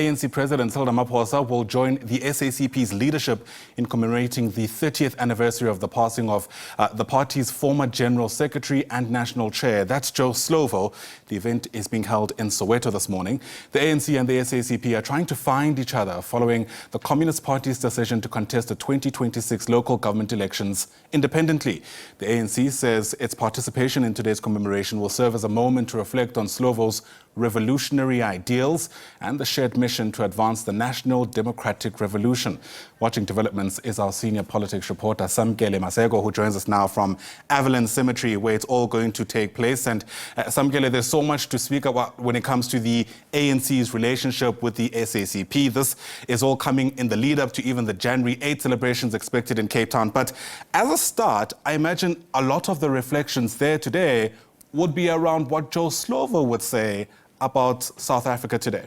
ANC President Cyril Ramaphosa will join the SACP's leadership in commemorating the 30th anniversary of the passing of the party's former General Secretary and National Chair. That's Joe Slovo. The event is being held in Soweto this morning. The ANC and the SACP are trying to find each other following the Communist Party's decision to contest the 2026 local government elections independently. The ANC says its participation in today's commemoration will serve as a moment to reflect on Slovo's revolutionary ideals and the shared mission to advance the national democratic revolution. Watching developments is our senior politics reporter, Samkele Maseko, who joins us now from Avalon Cemetery, where it's all going to take place. And Samkele, there's so much to speak about when it comes to the ANC's relationship with the SACP. This is all coming in the lead up to even the January 8 celebrations expected in Cape Town. But as a start, I imagine a lot of the reflections there today would be around what Joe Slovo would say about South Africa today.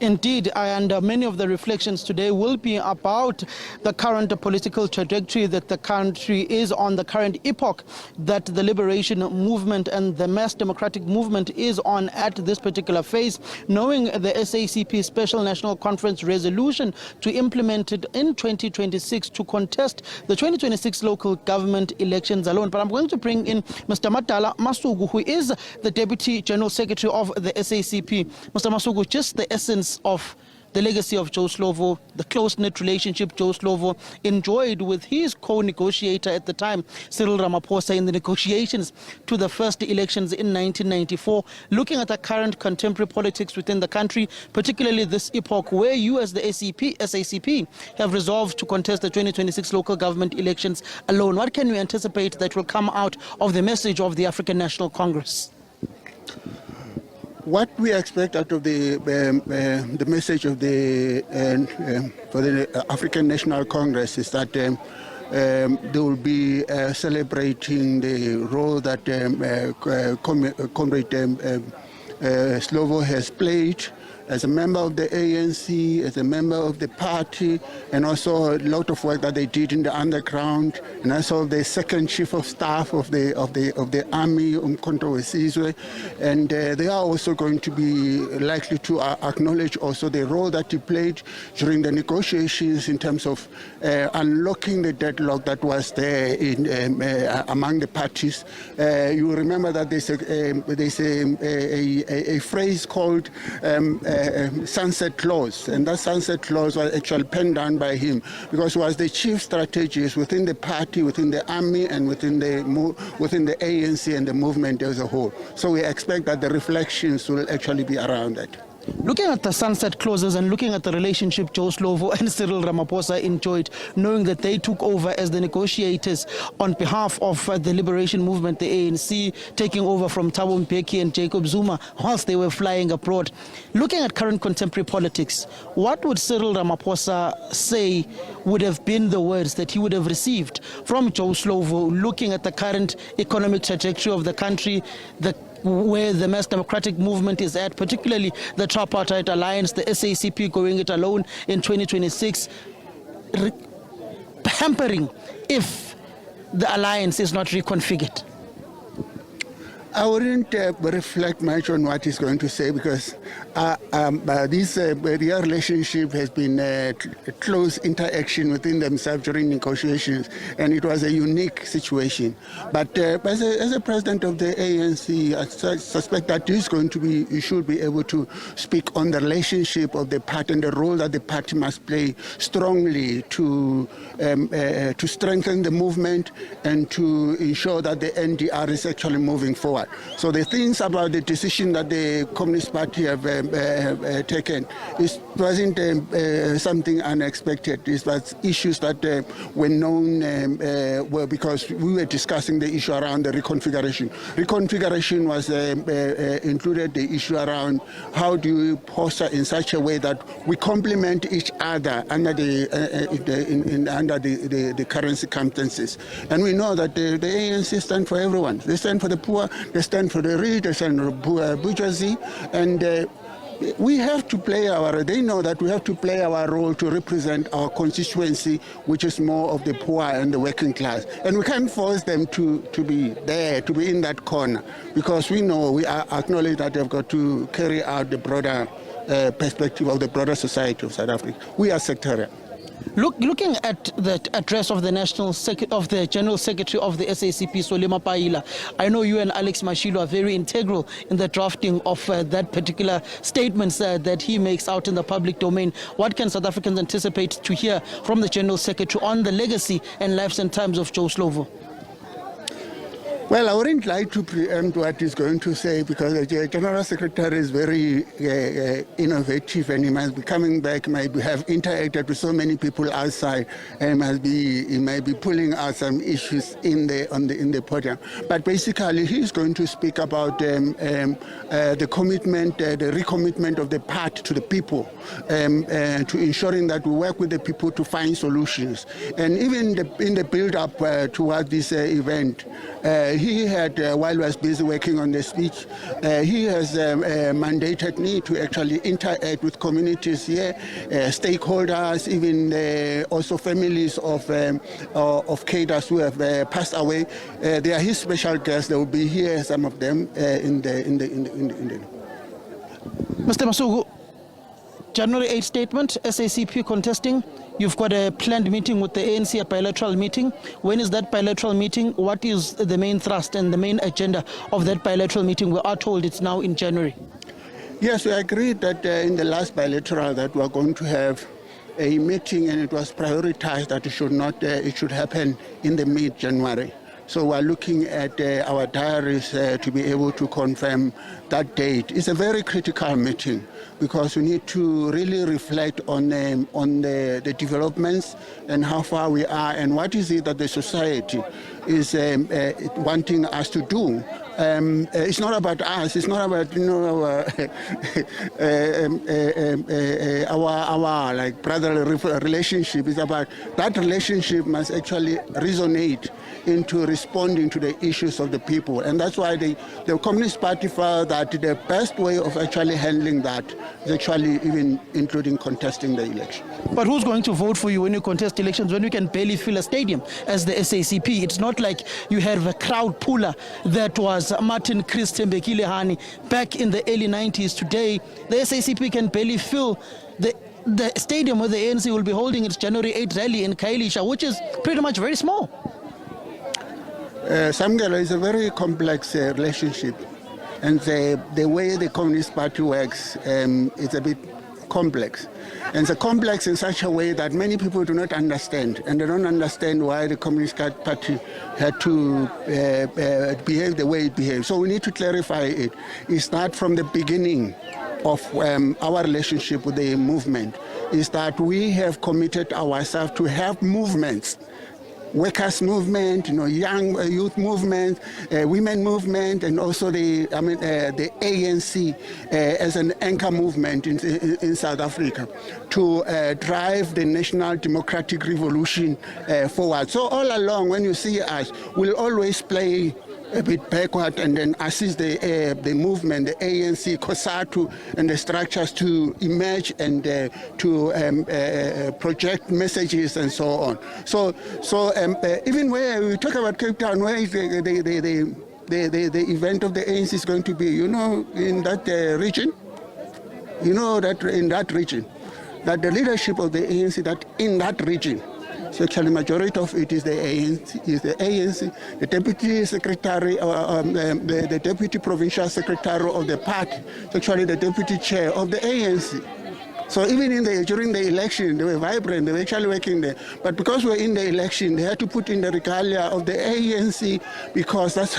Indeed, and many of the reflections today will be about the current political trajectory that the country is on, the current epoch that the liberation movement and the mass democratic movement is on at this particular phase, knowing the SACP Special National Conference resolution to implement it in 2026 to contest the 2026 local government elections alone. But I'm going to bring in Mr. Madala Masuku, who is the Deputy General Secretary of the SACP. Mr. Masuku, just the essence of the legacy of Joe Slovo, the close-knit relationship Joe Slovo enjoyed with his co-negotiator at the time, Cyril Ramaphosa, in the negotiations to the first elections in 1994. Looking at the current contemporary politics within the country, particularly this epoch where you as the SACP have resolved to contest the 2026 local government elections alone, what can we anticipate that will come out of the message of the African National Congress? What we expect out of the message of the for the African National Congress is that they will be celebrating the role that Comrade Slovo has played as a member of the ANC, as a member of the party, and also a lot of work that they did in the underground, and also the second chief of staff of the army, Umkhonto Wesizwe, and they are also going to be likely to acknowledge also the role that he played during the negotiations in terms of unlocking the deadlock that was there in among the parties. You remember that there's a phrase called sunset clause, and that sunset clause was actually penned down by him because he was the chief strategist within the party, within the army, and within the ANC and the movement as a whole. So we expect that the reflections will actually be around that. Looking at the sunset clauses and looking at the relationship Joe Slovo and Cyril Ramaphosa enjoyed, knowing that they took over as the negotiators on behalf of the liberation movement, the ANC, taking over from Thabo Mbeki and Jacob Zuma whilst they were flying abroad. Looking at current contemporary politics, what would Cyril Ramaphosa say would have been the words that he would have received from Joe Slovo, looking at the current economic trajectory of the country, where the mass democratic movement is at, particularly the tripartite alliance, the SACP going it alone in 2026, hampering if the alliance is not reconfigured? I wouldn't reflect much on what he's going to say because their relationship has been a close interaction within themselves during negotiations, and it was a unique situation. But as a president of the ANC, I suspect that he should be able to speak on the relationship of the party and the role that the party must play strongly to strengthen the movement and to ensure that the NDR is actually moving forward. So the things about the decision that the Communist Party have taken, it wasn't something unexpected. It was issues that were known because we were discussing the issue around the reconfiguration. Reconfiguration was included the issue around how do you posture in such a way that we complement each other under the current circumstances. And we know that the ANC stand for everyone. They stand for the poor, they stand for the rich, they stand for the bourgeoisie, and we have to play they know that we have to play our role to represent our constituency, which is more of the poor and the working class. And we can't force them to be there, to be in that corner, because we know, we acknowledge that they've got to carry out the broader perspective of the broader society of South Africa. We are sectarian. Looking at the address of the General Secretary of the SACP, Solema Paila, I know you and Alex Mashilo are very integral in the drafting of that particular statements that he makes out in the public domain. What can South Africans anticipate to hear from the General Secretary on the legacy and lives and times of Joe Slovo? Well, I wouldn't like to preempt what he's going to say because the General Secretary is very innovative, and he must be coming back, might have interacted with so many people outside, and he might be pulling out some issues in the podium. But basically, he's going to speak about the commitment, the recommitment of the party to the people, to ensuring that we work with the people to find solutions. And even in the build-up toward this event, he had, while he was busy working on the speech, he has mandated me to actually interact with communities here, stakeholders, even also families of cadres who have passed away. They are his special guests. They will be here, some of them, in the. Mr. Masuku, January 8 statement, SACP contesting. You've got a planned meeting with the ANC, a bilateral meeting. When is that bilateral meeting? What is the main thrust and the main agenda of that bilateral meeting? We are told it's now in January. Yes, we agreed that in the last bilateral that we are going to have a meeting, and it was prioritized that it should happen in the mid-January. So we're looking at our diaries to be able to confirm that date. It's a very critical meeting because we need to really reflect on the developments and how far we are and what is it that the society is wanting us to do. It's not about us. It's not about our like brotherly relationship. It's about that relationship must actually resonate into responding to the issues of the people, and that's why the Communist Party felt that the best way of actually handling that is actually even including contesting the election. But who's going to vote for you when you contest elections when you can barely fill a stadium as the SACP? It's not like you have a crowd puller that was Martin Chris Tembekile Hani back in the early 90s. Today, the SACP can barely fill the stadium where the ANC will be holding its January 8 rally in Khayelitsha, which is pretty much very small. Samkele is a very complex relationship, and the way the Communist Party works is a bit complex. And it's complex in such a way that many people do not understand, and they don't understand why the Communist Party had to behave the way it behaved. So we need to clarify it. It's not from the beginning of our relationship with the movement, is that we have committed ourselves to have movements, workers' movement, young youth movement, women movement, and also the ANC as an anchor movement in South Africa to drive the national democratic revolution forward. So all along, when you see us, we'll always play a bit backward and then assist the movement, the ANC, COSATU, and the structures to emerge and to project messages and so on. So even where we talk about Cape Town, where is the event of the ANC is going to be, in that region? That in that region, that the leadership of the ANC, that in that region, so actually, majority of it is the ANC, the deputy secretary, the deputy provincial secretary of the party, so actually the deputy chair of the ANC. So even during the election, they were vibrant, they were actually working there. But because we're in the election, they had to put in the regalia of the ANC because that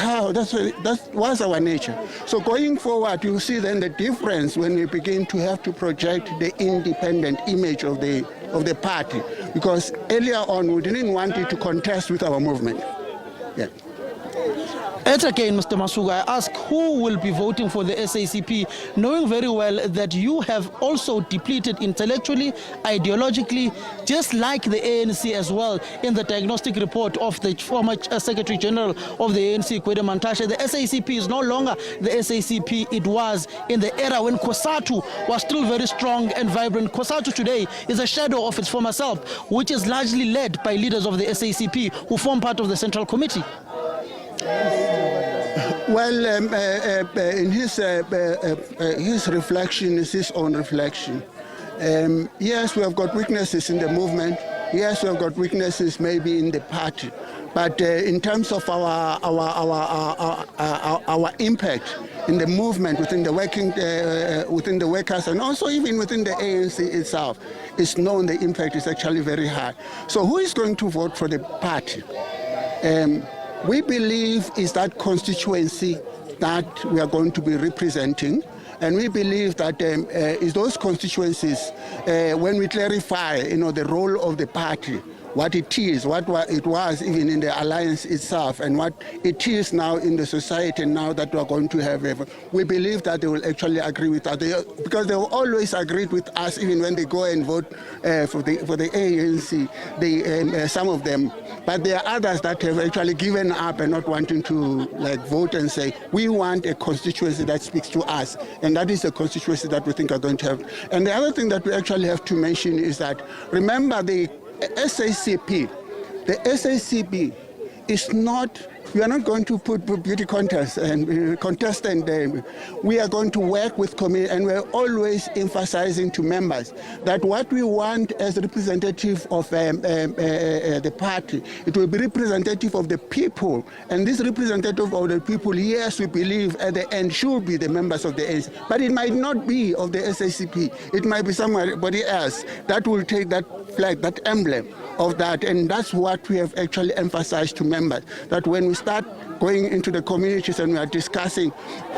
was our nature. So going forward, you see then the difference when we begin to have to project the independent image of the party, because earlier on we didn't want it to contest with our movement. Yeah. Yet again, Mr. Masuku, I ask who will be voting for the SACP, knowing very well that you have also depleted intellectually, ideologically, just like the ANC as well. In the diagnostic report of the former Secretary General of the ANC, Kwede Mantashe, the SACP is no longer the SACP it was in the era when COSATU was still very strong and vibrant. COSATU today is a shadow of its former self, which is largely led by leaders of the SACP who form part of the Central Committee. Well, in his reflection is his own reflection. Yes, we have got weaknesses in the movement. Yes, we have got weaknesses maybe in the party. But in terms of our impact in the movement within the within the workers, and also even within the ANC itself, it's known the impact is actually very high. So who is going to vote for the party? We believe is that constituency that we are going to be representing. And we believe that is those constituencies, when we clarify, the role of the party, what it is, what it was even in the alliance itself, and what it is now in the society now that we are going to have, we believe that they will actually agree with us, because they will always agree with us even when they go and vote for the ANC, some of them. But there are others that have actually given up and not wanting to vote and say, we want a constituency that speaks to us. And that is a constituency that we think are going to have. And the other thing that we actually have to mention is that, remember the SACP. The SACP is not, we are not going to put beauty contests and contestant there. We are going to work with community, and we're always emphasizing to members that what we want as representative of the party, it will be representative of the people. And this representative of the people, yes, we believe at the end should be the members of the ANC, but it might not be of the SACP. It might be somebody else that will take that flag, that emblem of that, and that's what we have actually emphasized to members, that when we start going into the communities and we are discussing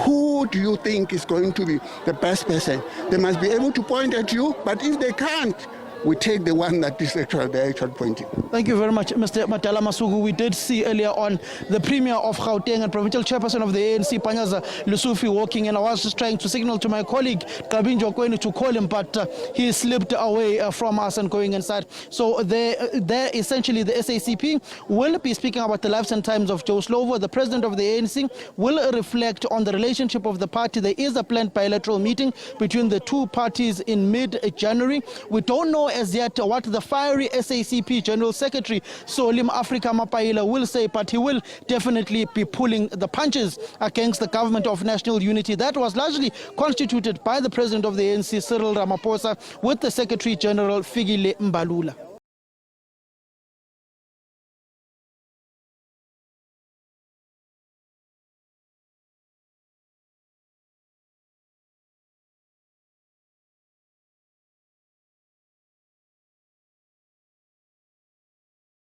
who do you think is going to be the best person, they must be able to point at you, but if they can't, we take the one that is the actual pointing. Thank you very much, Mr. Madala Masuku. We did see earlier on the Premier of Gauteng and Provincial Chairperson of the ANC, Panyaza Lusufi, walking, and I was just trying to signal to my colleague, Kabinjo Kwenu, to call him, but he slipped away from us and going inside. So there essentially the SACP will be speaking about the lives and times of Joe Slovo. The President of the ANC will reflect on the relationship of the party. There is a planned bilateral meeting between the two parties in mid-January. We don't know as yet what the fiery SACP General Secretary Solim Africa Mapaila will say, but he will definitely be pulling the punches against the government of national unity that was largely constituted by the President of the ANC, Cyril Ramaphosa, with the Secretary General Fikile Mbalula.